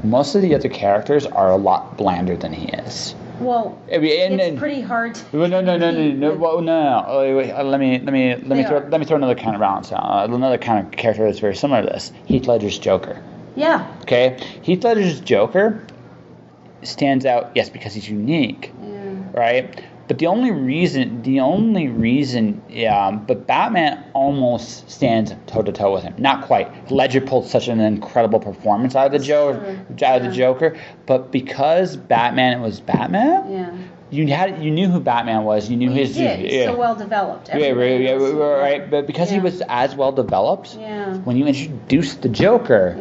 most of the other characters are a lot blander than he is. Well, I mean, it's pretty hard. Well, no. Wait, let me throw another counterbalance out. Another kind of character that's very similar to this. Heath Ledger's Joker. Yeah. Okay, Heath Ledger's Joker stands out, yes, because he's unique, right? But the only reason, but Batman almost stands toe to toe with him. Not quite. Ledger pulled such an incredible performance out of the Joker, but because Batman was Batman, you knew who Batman was. You knew his. So well developed. Right. But because he was as well developed, when you introduced the Joker,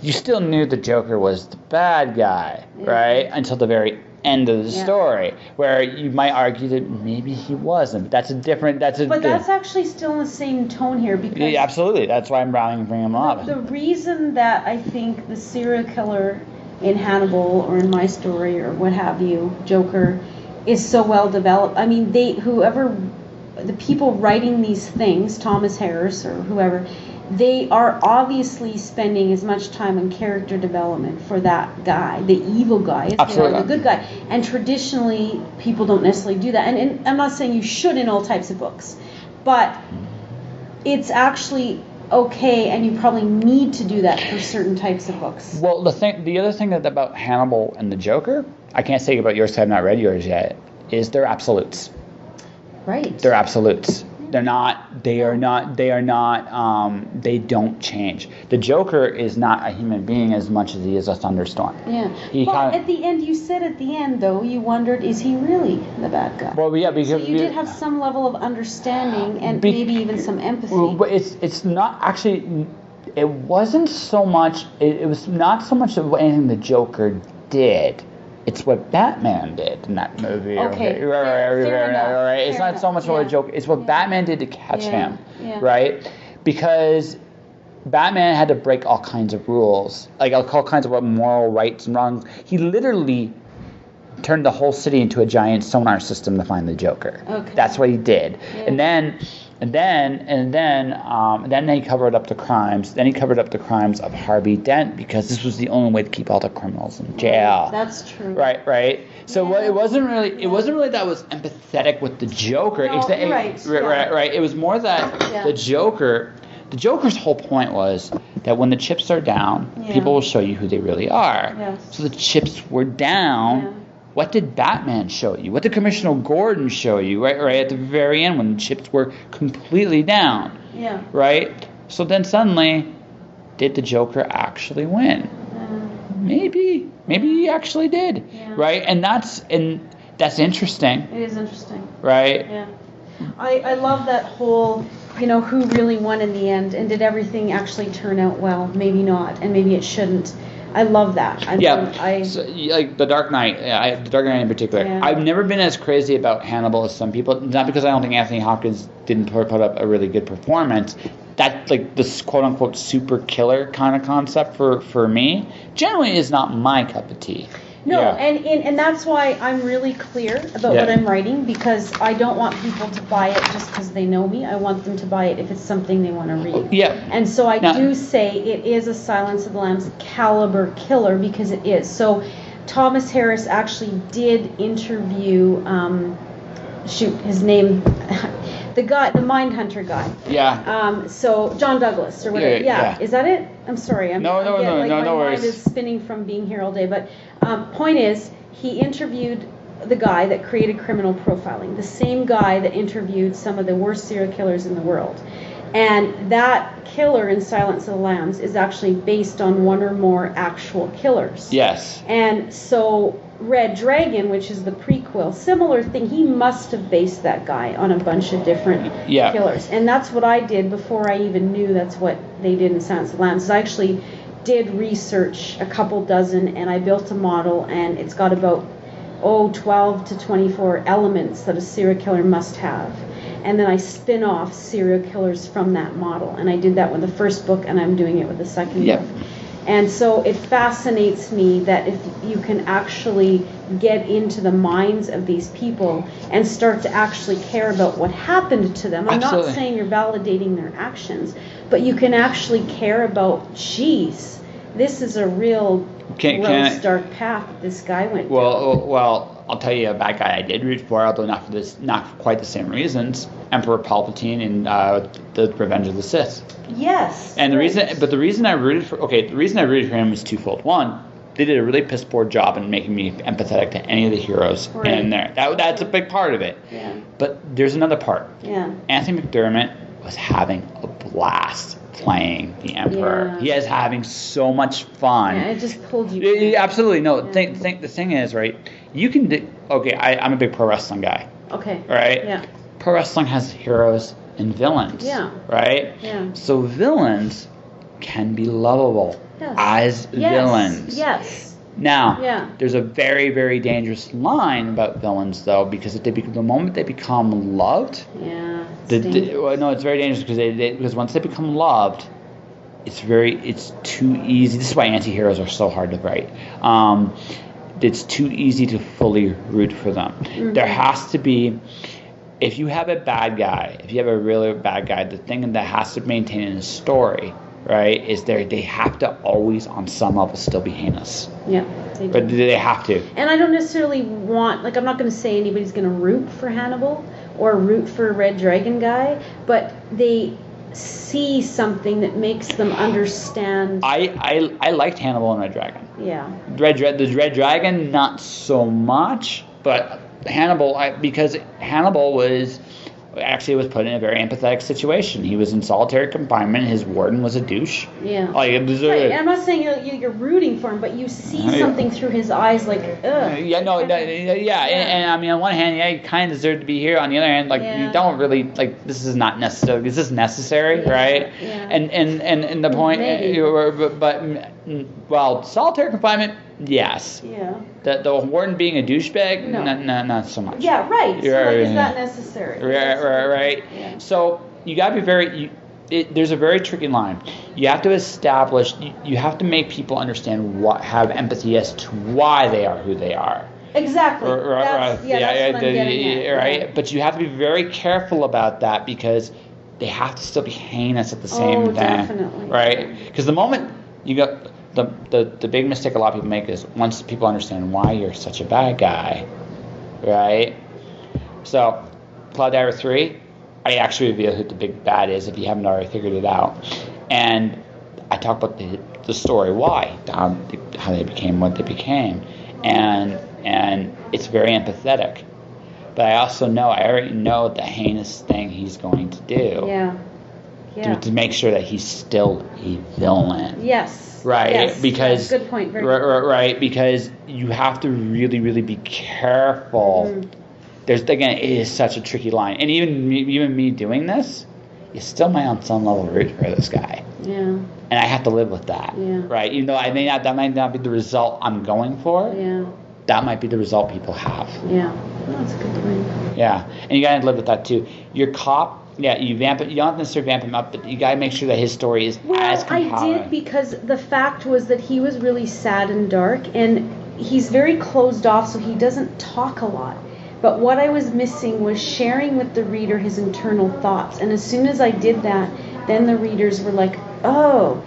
you still knew the Joker was the bad guy, right? Until the very end of the story, where you might argue that maybe he wasn't. But that's that's actually still in the same tone here, because absolutely. That's why I'm bringing him up. The reason that I think the serial killer in Hannibal or in my story or what have you, Joker, is so well developed. I mean, the people writing these things, Thomas Harris or whoever, they are obviously spending as much time on character development for that guy, the evil guy, as they are the good guy. And traditionally, people don't necessarily do that. And I'm not saying you should in all types of books, but it's actually okay, and you probably need to do that for certain types of books. Well, the other thing about Hannibal and the Joker, I can't say about yours because I've not read yours yet, is they're absolutes. Right. They're absolutes. They don't change. The Joker is not a human being as much as he is a thunderstorm. Yeah. At the end, you said at the end, though, you wondered, is he really the bad guy? Well, yeah, because... So you did have some level of understanding and maybe even some empathy. But it's not actually... It wasn't so much... It was not so much of anything the Joker did. It's what Batman did in that movie. Okay. Right. It's not so much what a joke. It's what Batman did to catch him. Right? Because Batman had to break all kinds of rules, like all kinds of moral rights and wrongs. He literally turned the whole city into a giant sonar system to find the Joker. Okay. That's what he did. Yeah. And then he covered up the crimes. Then he covered up the crimes of Harvey Dent, because this was the only way to keep all the criminals in jail. That's true. Right. So it wasn't really that was empathetic with the Joker. No, Right. It was more that the Joker's whole point was that when the chips are down, people will show you who they really are. Yes. So the chips were down. Yeah. What did Batman show you? What did Commissioner Gordon show you? Right at the very end, when the chips were completely down. Yeah. Right. So then suddenly, did the Joker actually win? Maybe he actually did. Yeah. Right. And that's interesting. It is interesting. Right. Yeah. I love that whole, who really won in the end, and did everything actually turn out well? Maybe not, and maybe it shouldn't. I love that. So, like The Dark Knight, The Dark Knight in particular. Yeah. I've never been as crazy about Hannibal as some people. Not because I don't think Anthony Hopkins didn't put up a really good performance. That, like, this quote-unquote super killer kind of concept for me generally is not my cup of tea. No, and that's why I'm really clear about what I'm writing, because I don't want people to buy it just because they know me. I want them to buy it if it's something they want to read. Yeah. And so I do say it is a Silence of the Lambs caliber killer, because it is. So Thomas Harris actually did interview, his name... The Mindhunter guy. Yeah. So John Douglas or whatever. Yeah. Is that it? I'm sorry. No worries. My mind is spinning from being here all day. But point is, he interviewed the guy that created criminal profiling, the same guy that interviewed some of the worst serial killers in the world. And that killer in Silence of the Lambs is actually based on one or more actual killers. Yes. And so Red Dragon, which is the prequel, similar thing. He must have based that guy on a bunch of different killers. And that's what I did before I even knew that's what they did in Silence of the Lambs. I actually did research a couple dozen, and I built a model, and it's got about 12 to 24 elements that a serial killer must have. And then I spin off serial killers from that model. And I did that with the first book, and I'm doing it with the second book. And so it fascinates me that if you can actually get into the minds of these people and start to actually care about what happened to them. I'm not saying you're validating their actions, but you can actually care about, geez, this is a real gross, dark path that this guy went down. Well, I'll tell you a bad guy I did root for, although not for quite the same reasons. Emperor Palpatine in the Revenge of the Sith. Yes. And the reason I rooted for him was twofold. One, they did a really piss poor job in making me empathetic to any of the heroes in there. That's a big part of it. Yeah. But there's another part. Yeah. Anthony McDermott was having a blast playing the Emperor. Yeah. He is having so much fun. Yeah, it just pulled you. Yeah, absolutely. No, the thing is, right, you can I'm a big pro wrestling guy. Okay. Right? Yeah. Pro wrestling has heroes and villains. Yeah. Right? Yeah. So villains can be lovable as villains. Yes. Now, there's a very, very dangerous line about villains, though, because if the moment they become loved, it's very dangerous because once they become loved, it's too easy. This is why anti-heroes are so hard to write. It's too easy to fully root for them. Mm-hmm. There has to be, if you have a bad guy, if you have a really bad guy, the thing that has to maintain in a story, right, is they have to always, on some level, still be heinous. Yeah, they do. But they have to. I'm not necessarily I'm not going to say anybody's going to root for Hannibal or root for a Red Dragon guy, but they see something that makes them understand. I liked Hannibal and Red Dragon. Yeah. The Red Dragon, not so much, but Hannibal, because Hannibal was put in a very empathetic situation. He was in solitary confinement. His warden was a douche. Yeah. Right. I'm not saying you're rooting for him, but you see something through his eyes, like, ugh. Yeah, no, yeah. And I mean, on one hand, you kind of deserve to be here. On the other hand, you don't really, this is not necessary. This is necessary, right? Yeah. And the point, but solitary confinement, yes. Yeah. The warden being a douchebag, not so much. Yeah, right. Is that necessary? Right. Yeah. So you got to be there's a very tricky line. You have to establish, you have to make people understand have empathy as to why they are who they are. Exactly. That's what I'm getting at. Right. Yeah. But you have to be very careful about that because they have to still be heinous at the same time. Definitely. Right? Because the moment you go... The big mistake a lot of people make is once people understand why you're such a bad guy, right? So, Cloud Diver 3, I actually reveal who the big bad is if you haven't already figured it out. And I talk about the story, why, how they became what they became. And it's very empathetic. But I already know the heinous thing he's going to do. Yeah. To make sure that he's still a villain. Yes. Right, yes. because good point. Very right, because you have to really, really be careful. Mm-hmm. It is such a tricky line, and even me doing this, you still might on some level root for this guy. Yeah. And I have to live with that. Yeah. Right, even though that might not be the result I'm going for. Yeah. That might be the result people have. Yeah, that's a good point. Yeah, and you gotta live with that too. Your cop. Yeah, you vamp it. You don't necessarily vamp him up, but you gotta make sure that his story is as compelling. I did, because the fact was that he was really sad and dark, and he's very closed off, so he doesn't talk a lot. But what I was missing was sharing with the reader his internal thoughts. And as soon as I did that, then the readers were like, "Oh,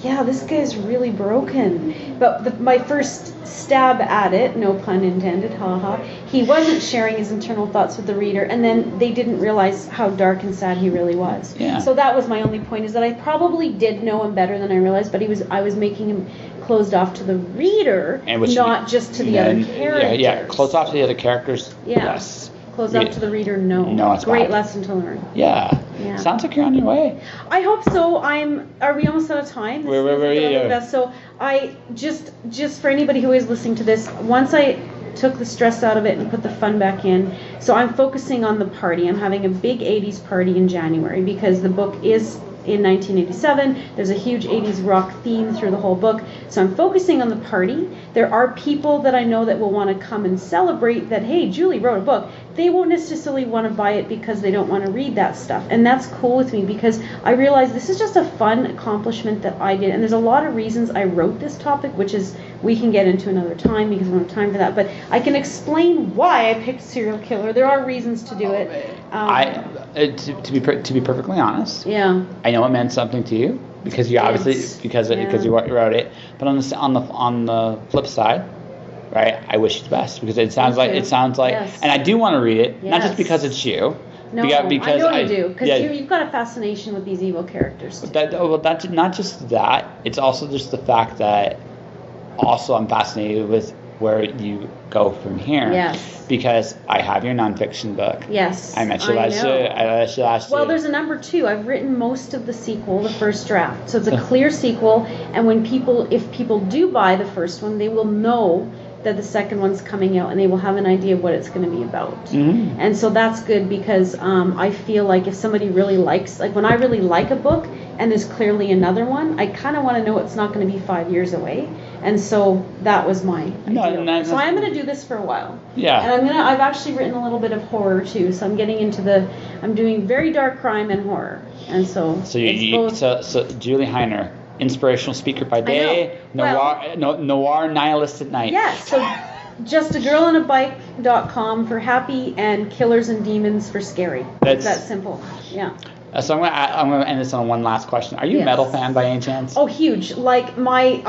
yeah, this guy's really broken." But my first stab at it, no pun intended, haha, he wasn't sharing his internal thoughts with the reader, and then they didn't realize how dark and sad he really was. Yeah. So that was my only point, is that I probably did know him better than I realized, but I was making him closed off to the reader, not just to the other characters. Yeah, closed off to the other characters. Yeah. Yes. Closed off to the reader, no. No, it's great bad. lesson to learn. Yeah. Sounds like you're on your way. I hope so. Are we almost out of time? We're So I just for anybody who is listening to this, once I took the stress out of it and put the fun back in, so I'm focusing on the party. I'm having a big 80s party in January because the book is in 1987. There's a huge 80s rock theme through the whole book. So I'm focusing on the party. There are people that I know that will want to come and celebrate that, hey, Julie wrote a book. They won't necessarily want to buy it because they don't want to read that stuff. And that's cool with me because I realize this is just a fun accomplishment that I did. And there's a lot of reasons I wrote this topic, which is we can get into another time because we don't have time for that. But I can explain why I picked serial killer. There are reasons to do it. To be perfectly honest, yeah, I know it meant something to you because you obviously because you wrote it. But on the flip side, right? I wish you the best because it sounds like Yes. and I do want to read it, not just Yes. because it's you. No, because I know you do, because you've got a fascination with these evil characters. That's not just that. It's also just the fact that also I'm fascinated with where you go from here. Yes. Because I have your nonfiction book. Yes. I met you last year. Well, there's a number 2. I've written most of the sequel, the first draft. So it's a clear sequel, and if people do buy the first one, they will know that the second one's coming out, and they will have an idea of what it's going to be about. Mm-hmm. And so that's good because I feel like if somebody really likes, like when I really like a book and there's clearly another one, I kind of want to know it's not going to be 5 years away. And so that was my idea. So I am going to do this for a while. Yeah. And I've actually written a little bit of horror too. So I'm getting into I'm doing very dark crime and horror. And so so Julie Hiner, inspirational speaker by day, noir nihilist at night. Yeah, so justagirlanabike.com for happy and killers and demons for scary. It's that simple. Yeah. So I'm going to end this on one last question. Are you a metal fan by any chance? Oh, huge. Like my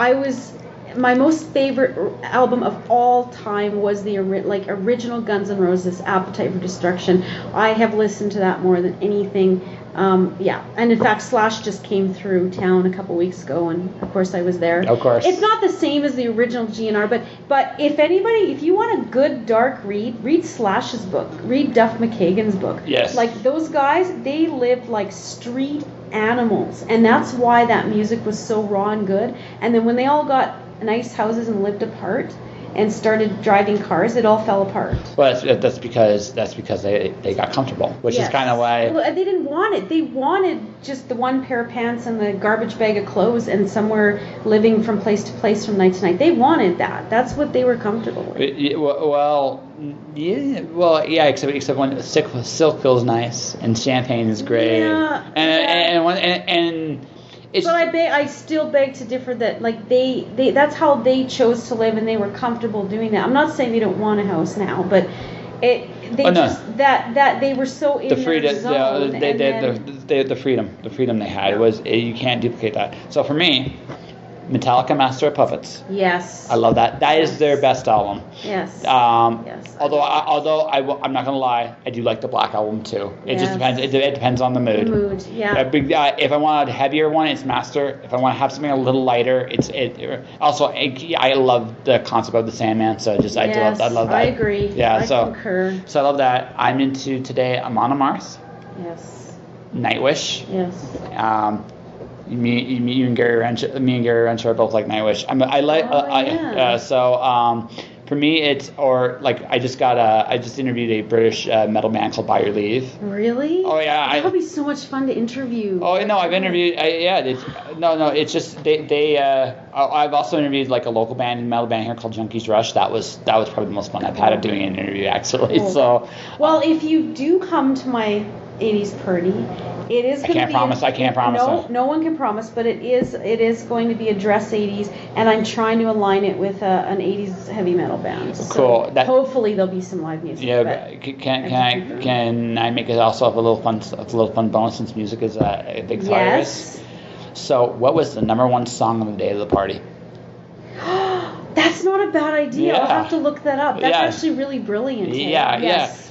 most favorite album of all time was the original Guns N' Roses, Appetite for Destruction. I have listened to that more than anything. And in fact, Slash just came through town a couple weeks ago, and of course I was there. Of course. It's not the same as the original GNR, but if you want a good dark read Slash's book, read Duff McKagan's book. Yes. Like those guys, they lived like street animals, and that's why that music was so raw and good. And then when they all got nice houses and lived apart and started driving cars, it all fell apart. Well, that's because they got comfortable, which is kind of why. Well, they didn't want it. They wanted just the one pair of pants and the garbage bag of clothes and somewhere living from place to place from night to night. They wanted that. That's what they were comfortable with. Except when silk feels nice and champagne is great. Yeah. I still beg to differ that like they that's how they chose to live and they were comfortable doing that. I'm not saying they don't want a house now, but they were so in their zone. The freedom they had was you can't duplicate that. So for me, Metallica, Master of Puppets. Yes. I love that. That is their best album. Yes. Yes. I'm not gonna lie, I do like the Black Album too. It just depends. It depends on the mood. The mood, yeah. If I want a heavier one, it's Master. If I want to have something a little lighter, I love the concept of the Sandman. So I love that. I agree. Yeah. I concur. So I love that. I'm into today. Amon Amarth. Yes. Nightwish. Yes. Me and Gary Wrench are both like Nightwish. For me it's I just interviewed a British metal band called By Your Leave. Really? Oh yeah. That would be so much fun to interview. Oh no, I've interviewed. It's just I've also interviewed like a local metal band here called Junkies Rush. That was probably the most fun I've had of doing an interview actually. Cool. So. Well, if you do come to my 80s party, it is going to be... I can't promise. No one can promise, but it is going to be a dress 80s, and I'm trying to align it with an 80s heavy metal band. So cool. Hopefully there'll be some live music. Yeah, but can I make it also a little fun bonus since music is a big part of Yes. So what was the number one song of the day of the party? That's not a bad idea. Yeah. I'll have to look that up. That's actually really brilliant.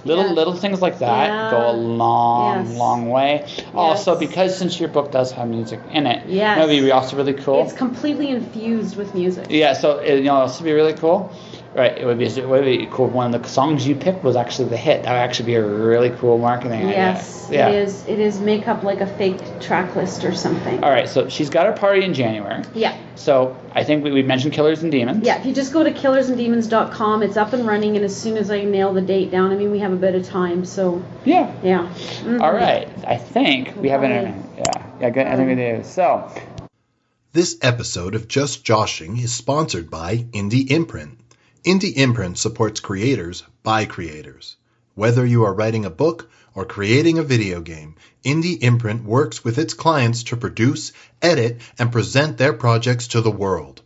Little things like that go a long way. Yes. Also, because since your book does have music in it, yes. That would be also really cool. It's completely infused with music. Yeah, so this would be really cool. Right, it would be cool if one of the songs you picked was actually the hit. That would actually be a really cool marketing idea. Yes, yeah. It is make up like a fake track list or something. All right, so she's got her party in January. Yeah. So I think we mentioned Killers and Demons. Yeah, if you just go to killersandemons.com, it's up and running, and as soon as I nail the date down, we have a bit of time, so. Yeah. Yeah. Mm-hmm. All right, I think we have an Yeah, good. I think we do. So. This episode of Just Joshing is sponsored by Indie Imprint. Indie Imprint supports creators by creators. Whether you are writing a book or creating a video game, Indie Imprint works with its clients to produce, edit, and present their projects to the world.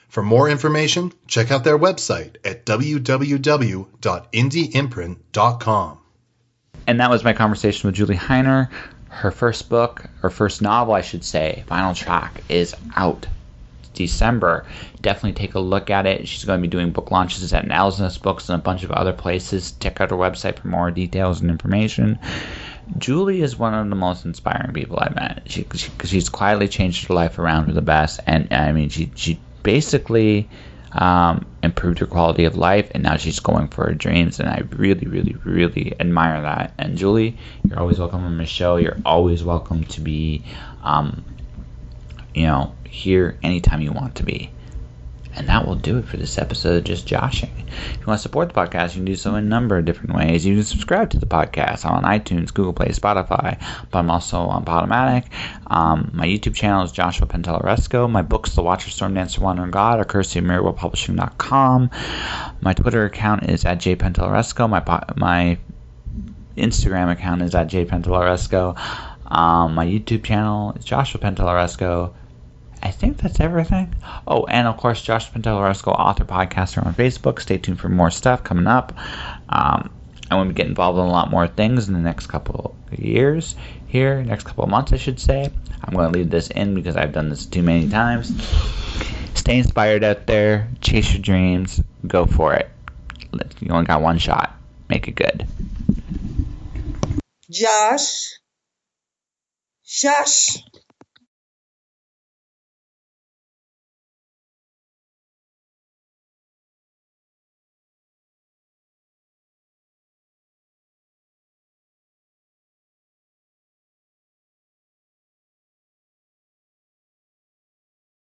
For more information, check out their website at www.indieimprint.com. And that was my conversation with Julie Hiner. her first book, or first novel, I should say, Final Track, is out December. Definitely take a look at it. She's going to be doing book launches at Nelson's Books and a bunch of other places. Check out her website for more details and information. Julie is one of the most inspiring people I've met. She's quietly changed her life around for the best, and I mean, she basically improved her quality of life, and now she's going for her dreams, and I really, really, really admire that. And Julie, you're always welcome on the show. You're always welcome to be, here anytime you want to be. And that will do it for this episode of Just Joshing. If you want to support the podcast, you can do so in a number of different ways. You can subscribe to the podcast. I'm on iTunes, Google Play, Spotify, but I'm also on Podomatic. My YouTube channel is Joshua Pantellaresco. My books, The Watcher, Storm Dancer, Wandering God, are courtesy of MiraWellPublishing.com. My Twitter account is at jpantellaresco. My Instagram account is at jpantellaresco. My YouTube channel is Joshua Pantellaresco. I think that's everything. Oh, and of course, Josh Pantellaresco, author, podcaster on Facebook. Stay tuned for more stuff coming up. I want to get involved in a lot more things in the next couple of years here, next couple of months, I should say. I'm going to leave this in because I've done this too many times. Stay inspired out there. Chase your dreams. Go for it. You only got one shot. Make it good. Josh.